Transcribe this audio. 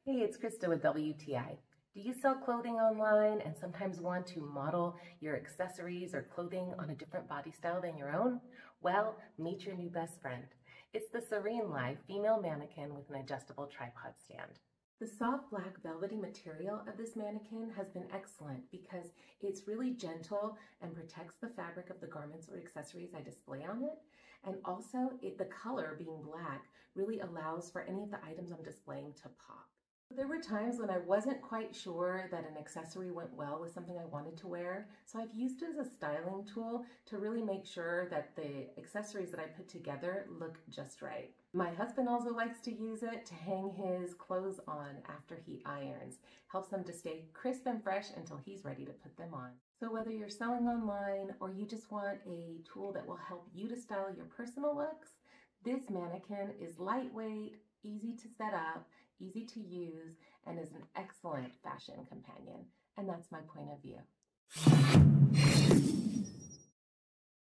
Hey, it's Krista with WTI. Do you sell clothing online and sometimes want to model your accessories or clothing on a different body style than your own? Well, meet your new best friend. It's the SereneLife female mannequin with an adjustable tripod stand. The soft black velvety material of this mannequin has been excellent because it's really gentle and protects the fabric of the garments or accessories I display on it. And also, the color being black really allows for any of the items I'm displaying to pop. There were times when I wasn't quite sure that an accessory went well with something I wanted to wear, so I've used it as a styling tool to really make sure that the accessories that I put together look just right. My husband also likes to use it to hang his clothes on after he irons. Helps them to stay crisp and fresh until he's ready to put them on. So whether you're selling online or you just want a tool that will help you to style your personal looks, this mannequin is lightweight, easy to set up, easy to use, and is an excellent fashion companion. And that's my point of view.